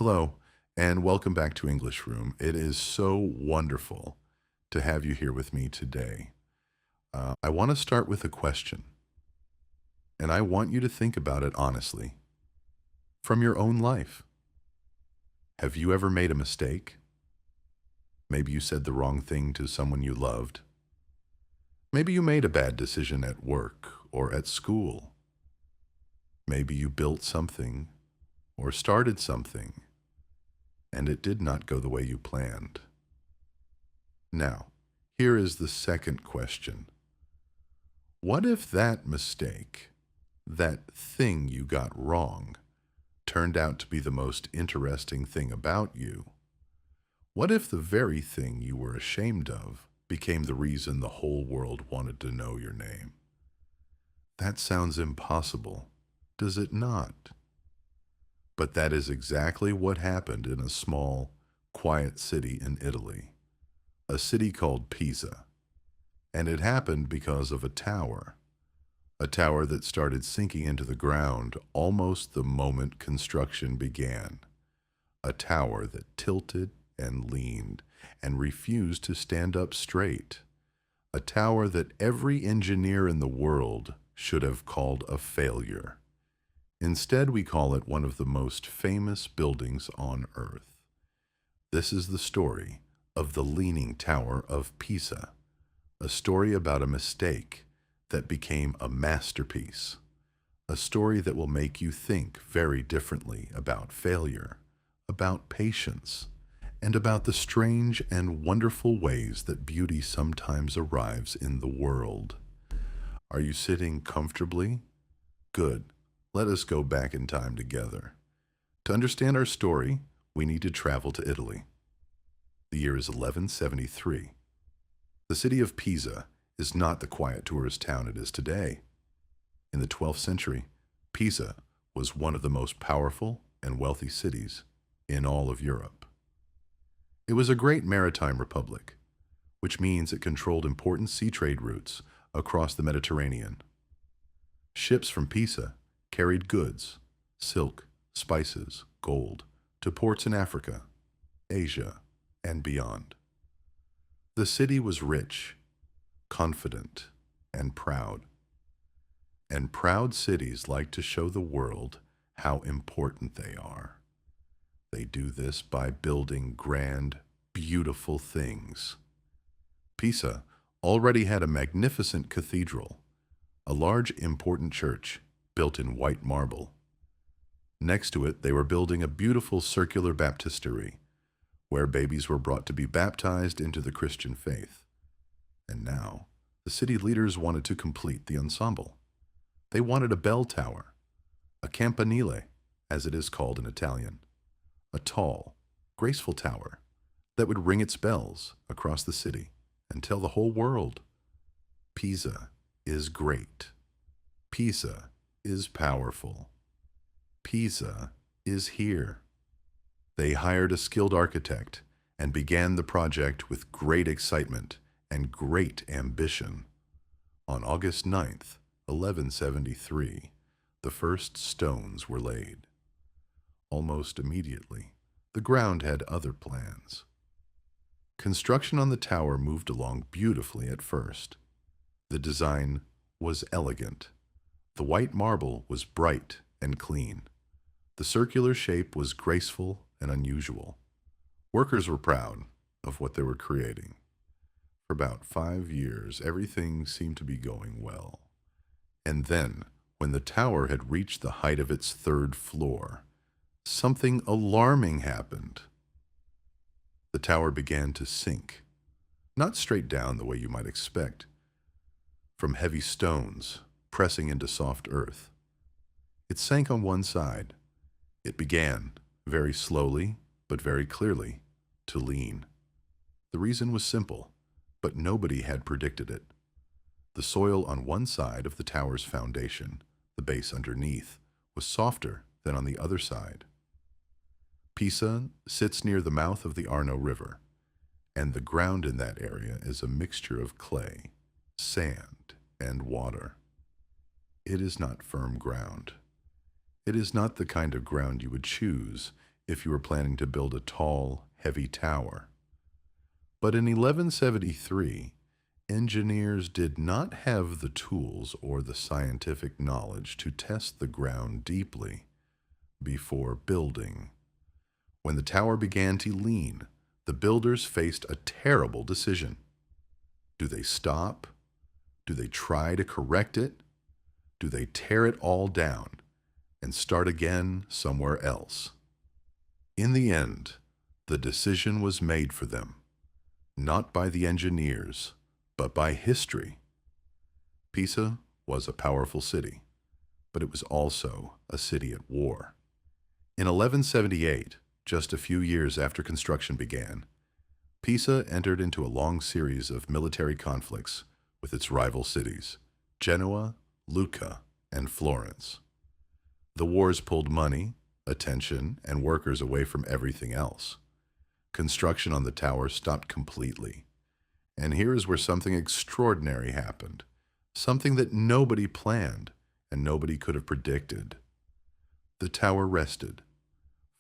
Hello, and welcome back to English Room. It is so wonderful to have you here with me today. I want to start with a question, and I want you to think about it honestly from your own life. Have you ever made a mistake? Maybe you said the wrong thing to someone you loved. Maybe you made a bad decision at work or at school. Maybe you built something or started something and it did not go the way you planned. Now, here is the second question. What if that mistake, that thing you got wrong, turned out to be the most interesting thing about you? What if the very thing you were ashamed of became the reason the whole world wanted to know your name? That sounds impossible, does it not? But that is exactly what happened in a small, quiet city in Italy, a city called Pisa. And it happened because of a tower that started sinking into the ground almost the moment construction began, a tower that tilted and leaned and refused to stand up straight, a tower that every engineer in the world should have called a failure. Instead, we call it one of the most famous buildings on Earth. This is the story of the Leaning Tower of Pisa, a story about a mistake that became a masterpiece, a story that will make you think very differently about failure, about patience, and about the strange and wonderful ways that beauty sometimes arrives in the world. Are you sitting comfortably? Good. Let us go back in time together. To understand our story, we need to travel to Italy. The year is 1173. The city of Pisa is not the quiet tourist town it is today. In the 12th century, Pisa was one of the most powerful and wealthy cities in all of Europe. It was a great maritime republic, which means it controlled important sea trade routes across the Mediterranean. Ships from Pisa carried goods, silk, spices, gold, to ports in Africa, Asia, and beyond. The city was rich, confident, and proud. And proud cities like to show the world how important they are. They do this by building grand, beautiful things. Pisa already had a magnificent cathedral, a large important church built in white marble. Next to it, they were building a beautiful circular baptistery, where babies were brought to be baptized into the Christian faith. And now, the city leaders wanted to complete the ensemble. They wanted a bell tower, a campanile, as it is called in Italian, a tall, graceful tower that would ring its bells across the city and tell the whole world, Pisa is great. Pisa is powerful. Pisa is here. They hired a skilled architect and began the project with great excitement and great ambition. On August 9th, 1173, the first stones were laid. Almost immediately, the ground had other plans. Construction on the tower moved along beautifully at first. The design was elegant. The white marble was bright and clean. The circular shape was graceful and unusual. Workers were proud of what they were creating. For about 5 years, everything seemed to be going well. And then, when the tower had reached the height of its third floor, something alarming happened. The tower began to sink, not straight down the way you might expect, from heavy stones pressing into soft earth. It sank on one side. It began, very slowly, but very clearly, to lean. The reason was simple, but nobody had predicted it. The soil on one side of the tower's foundation, the base underneath, was softer than on the other side. Pisa sits near the mouth of the Arno River, and the ground in that area is a mixture of clay, sand, and water. It is not firm ground. It is not the kind of ground you would choose if you were planning to build a tall, heavy tower. But in 1173, engineers did not have the tools or the scientific knowledge to test the ground deeply before building. When the tower began to lean, the builders faced a terrible decision. Do they stop? Do they try to correct it? Do they tear it all down and start again somewhere else? In the end, the decision was made for them, not by the engineers, but by history. Pisa was a powerful city, but it was also a city at war. In 1178, just a few years after construction began, Pisa entered into a long series of military conflicts with its rival cities, Genoa, Lucca, and Florence. The wars pulled money, attention, and workers away from everything else. Construction on the tower stopped completely. And here is where something extraordinary happened, something that nobody planned and nobody could have predicted. The tower rested.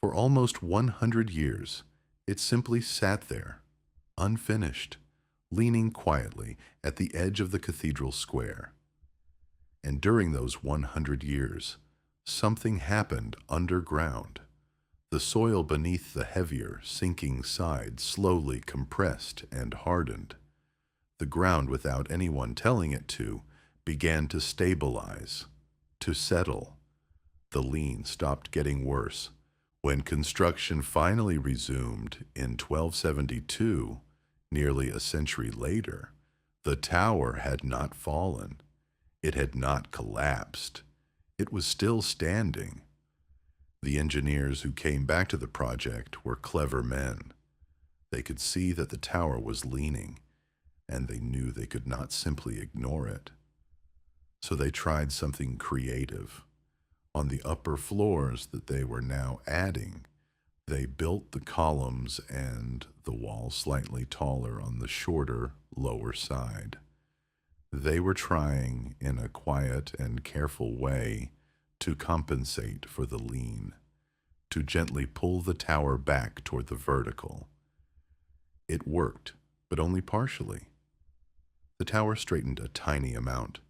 For almost 100 years, it simply sat there, unfinished, leaning quietly at the edge of the cathedral square. And during those 100 years, something happened underground. The soil beneath the heavier, sinking side slowly compressed and hardened. The ground, without anyone telling it to, began to stabilize, to settle. The lean stopped getting worse. When construction finally resumed in 1272, nearly a century later, the tower had not fallen. It had not collapsed. It was still standing. The engineers who came back to the project were clever men. They could see that the tower was leaning, and they knew they could not simply ignore it. So they tried something creative. On the upper floors that they were now adding, they built the columns and the wall slightly taller on the shorter, lower side. They were trying, in a quiet and careful way, to compensate for the lean, to gently pull the tower back toward the vertical. It worked, but only partially. The tower straightened a tiny amount,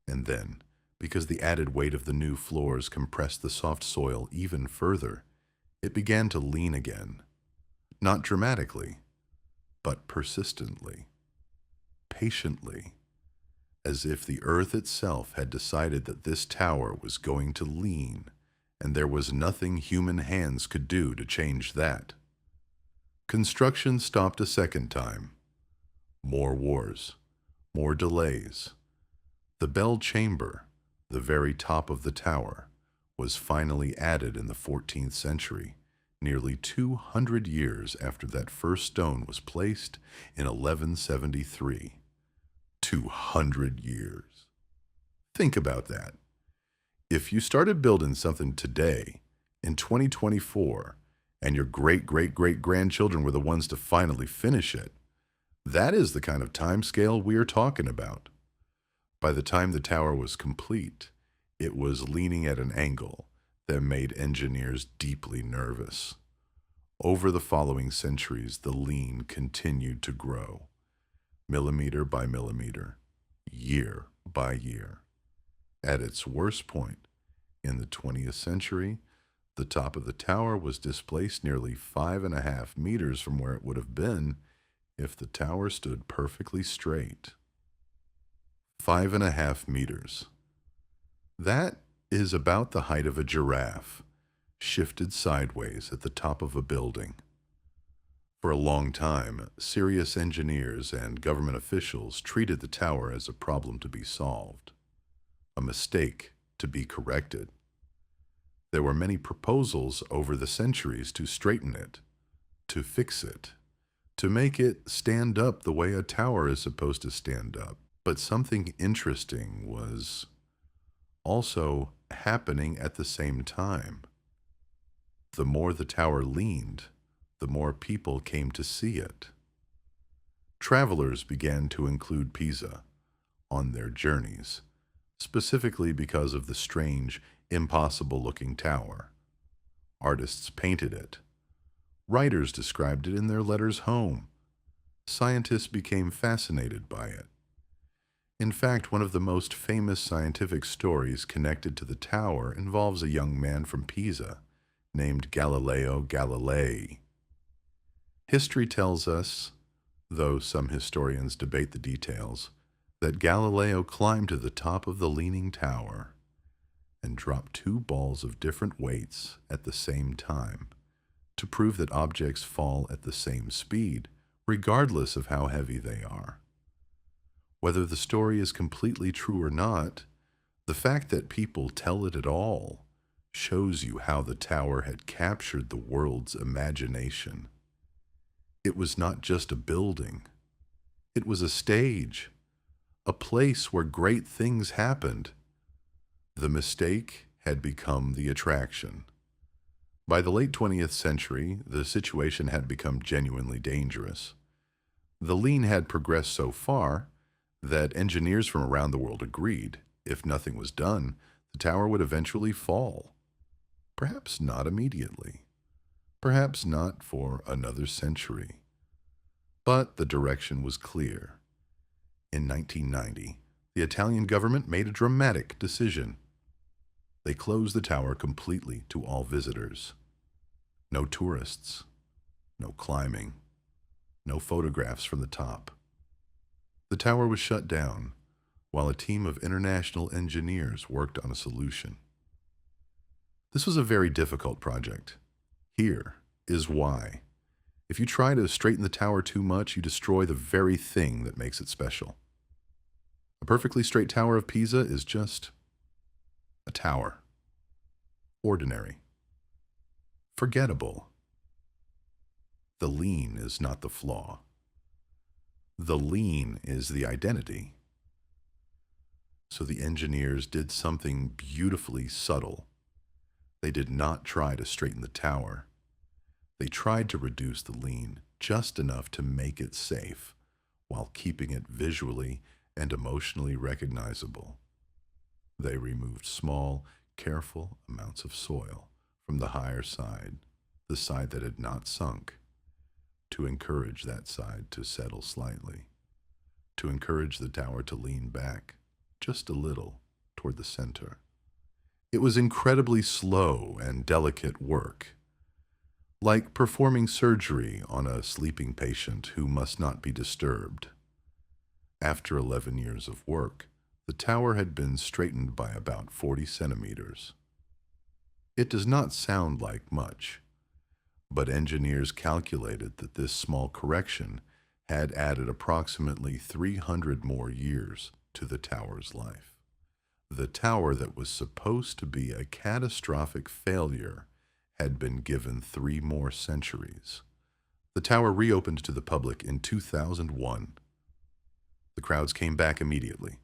and then, because the added weight of the new floors compressed the soft soil even further, it began to lean again. Not dramatically, but persistently, patiently, as if the earth itself had decided that this tower was going to lean, and there was nothing human hands could do to change that. Construction stopped a second time. More wars, more delays. The bell chamber, the very top of the tower, was finally added in the 14th century, nearly 200 years after that first stone was placed in 1173. 200 years. Think about that. If you started building something today, in 2024, and your great-great-great-grandchildren were the ones to finally finish it, that is the kind of time scale we are talking about. By the time the tower was complete, it was leaning at an angle that made engineers deeply nervous. Over the following centuries, the lean continued to grow, millimeter by millimeter, year by year. At its worst point, in the 20th century, the top of the tower was displaced nearly 5.5 meters from where it would have been if the tower stood perfectly straight. 5.5 meters. That is about the height of a giraffe, shifted sideways at the top of a building. For a long time, serious engineers and government officials treated the tower as a problem to be solved, a mistake to be corrected. There were many proposals over the centuries to straighten it, to fix it, to make it stand up the way a tower is supposed to stand up. But something interesting was also happening at the same time. The more the tower leaned, the more people came to see it. Travelers began to include Pisa on their journeys, specifically because of the strange, impossible-looking tower. Artists painted it. Writers described it in their letters home. Scientists became fascinated by it. In fact, one of the most famous scientific stories connected to the tower involves a young man from Pisa named Galileo Galilei. History tells us, though some historians debate the details, that Galileo climbed to the top of the Leaning Tower and dropped two balls of different weights at the same time to prove that objects fall at the same speed, regardless of how heavy they are. Whether the story is completely true or not, the fact that people tell it at all shows you how the tower had captured the world's imagination. It was not just a building. It was a stage, a place where great things happened. The mistake had become the attraction. By the late 20th century, the situation had become genuinely dangerous. The lean had progressed so far that engineers from around the world agreed, if nothing was done, the tower would eventually fall. Perhaps not immediately. Perhaps not for another century. But the direction was clear. In 1990, the Italian government made a dramatic decision. They closed the tower completely to all visitors. No tourists, no climbing, no photographs from the top. The tower was shut down while a team of international engineers worked on a solution. This was a very difficult project. Here is why. If you try to straighten the tower too much, you destroy the very thing that makes it special. A perfectly straight Tower of Pisa is just a tower. Ordinary. Forgettable. The lean is not the flaw. The lean is the identity. So the engineers did something beautifully subtle. They did not try to straighten the tower. They tried to reduce the lean just enough to make it safe, while keeping it visually and emotionally recognizable. They removed small, careful amounts of soil from the higher side, the side that had not sunk, to encourage that side to settle slightly, to encourage the tower to lean back just a little toward the center. It was incredibly slow and delicate work, like performing surgery on a sleeping patient who must not be disturbed. After 11 years of work, the tower had been straightened by about 40 centimeters. It does not sound like much, but engineers calculated that this small correction had added approximately 300 more years to the tower's life. The tower that was supposed to be a catastrophic failure had been given 3 more centuries. The tower reopened to the public in 2001. The crowds came back immediately.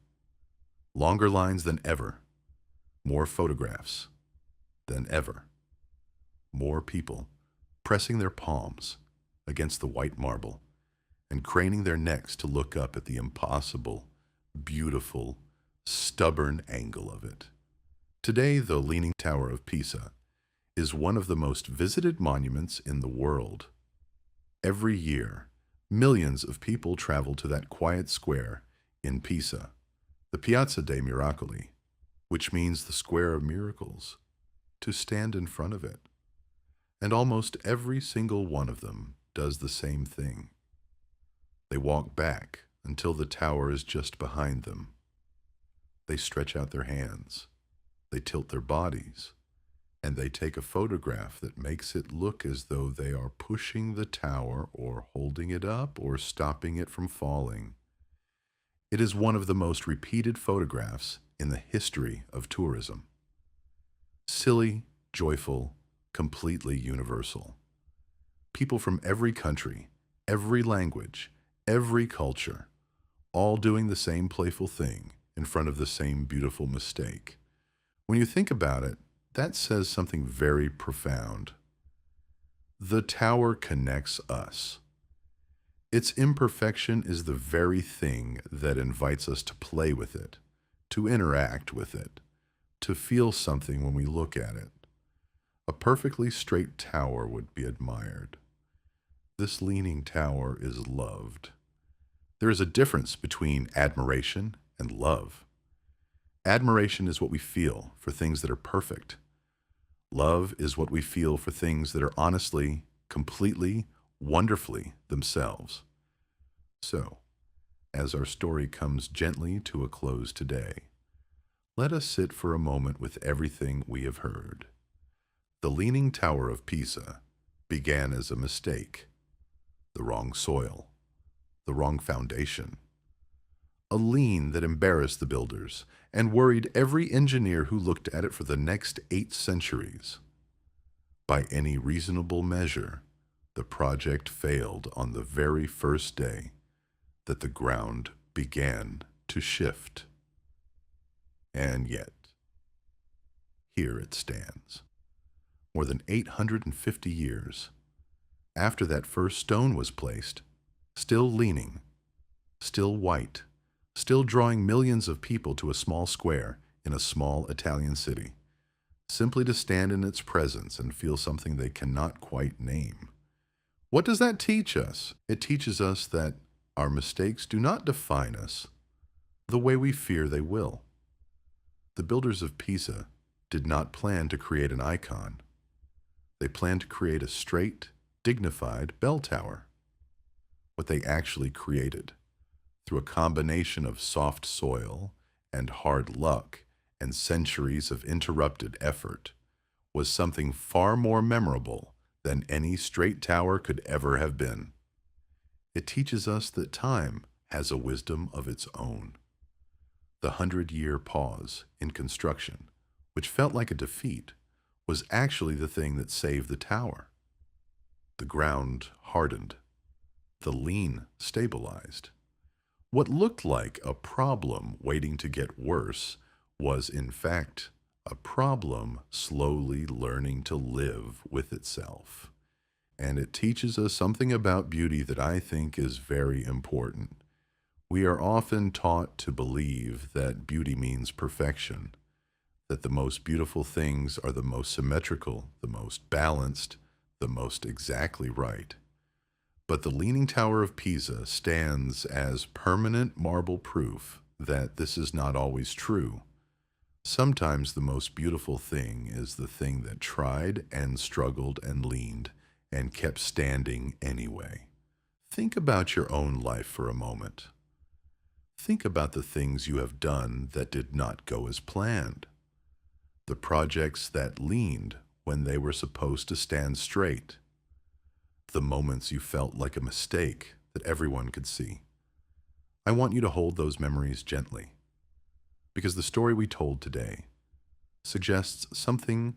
Longer lines than ever. More photographs than ever. More people pressing their palms against the white marble and craning their necks to look up at the impossible, beautiful, stubborn angle of it. Today, the Leaning Tower of Pisa is one of the most visited monuments in the world. Every year, millions of people travel to that quiet square in Pisa, the Piazza dei Miracoli, which means the Square of Miracles, to stand in front of it. And almost every single one of them does the same thing. They walk back until the tower is just behind them. They stretch out their hands, they tilt their bodies, and they take a photograph that makes it look as though they are pushing the tower or holding it up or stopping it from falling. It is one of the most repeated photographs in the history of tourism. Silly, joyful, completely universal. People from every country, every language, every culture, all doing the same playful thing in front of the same beautiful mistake. When you think about it, that says something very profound. The tower connects us. Its imperfection is the very thing that invites us to play with it, to interact with it, to feel something when we look at it. A perfectly straight tower would be admired. This leaning tower is loved. There is a difference between admiration and love. Admiration is what we feel for things that are perfect. Love is what we feel for things that are honestly, completely, wonderfully themselves. So, as our story comes gently to a close today, let us sit for a moment with everything we have heard. The Leaning Tower of Pisa began as a mistake, the wrong soil, the wrong foundation, a lean that embarrassed the builders and worried every engineer who looked at it for the next 8 centuries. By any reasonable measure, the project failed on the very first day that the ground began to shift. And yet, here it stands. More than 850 years after that first stone was placed, still leaning, still white, still drawing millions of people to a small square in a small Italian city, simply to stand in its presence and feel something they cannot quite name. What does that teach us? It teaches us that our mistakes do not define us the way we fear they will. The builders of Pisa did not plan to create an icon. They planned to create a straight, dignified bell tower. What they actually created, through a combination of soft soil and hard luck and centuries of interrupted effort, was something far more memorable than any straight tower could ever have been. It teaches us that time has a wisdom of its own. The 100-year pause in construction, which felt like a defeat, was actually the thing that saved the tower. The ground hardened. The lean stabilized. What looked like a problem waiting to get worse was, in fact, a problem slowly learning to live with itself. And it teaches us something about beauty that I think is very important. We are often taught to believe that beauty means perfection, that the most beautiful things are the most symmetrical, the most balanced, the most exactly right. But the Leaning Tower of Pisa stands as permanent marble proof that this is not always true. Sometimes the most beautiful thing is the thing that tried and struggled and leaned and kept standing anyway. Think about your own life for a moment. Think about the things you have done that did not go as planned. The projects that leaned when they were supposed to stand straight. The moments you felt like a mistake that everyone could see. I want you to hold those memories gently, because the story we told today suggests something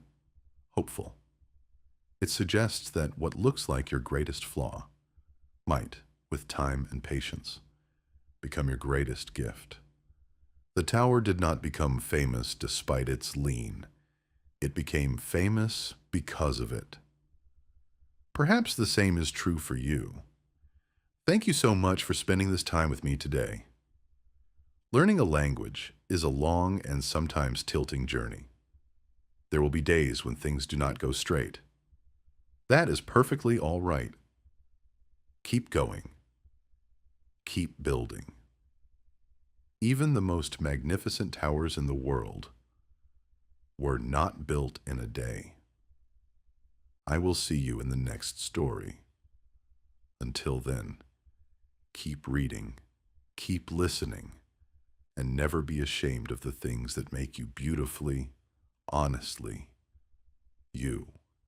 hopeful. It suggests that what looks like your greatest flaw might, with time and patience, become your greatest gift. The tower did not become famous despite its lean. It became famous because of it. Perhaps the same is true for you. Thank you so much for spending this time with me today. Learning a language is a long and sometimes tilting journey. There will be days when things do not go straight. That is perfectly all right. Keep going. Keep building. Even the most magnificent towers in the world were not built in a day. I will see you in the next story. Until then, keep reading, keep listening, and never be ashamed of the things that make you beautifully, honestly, you.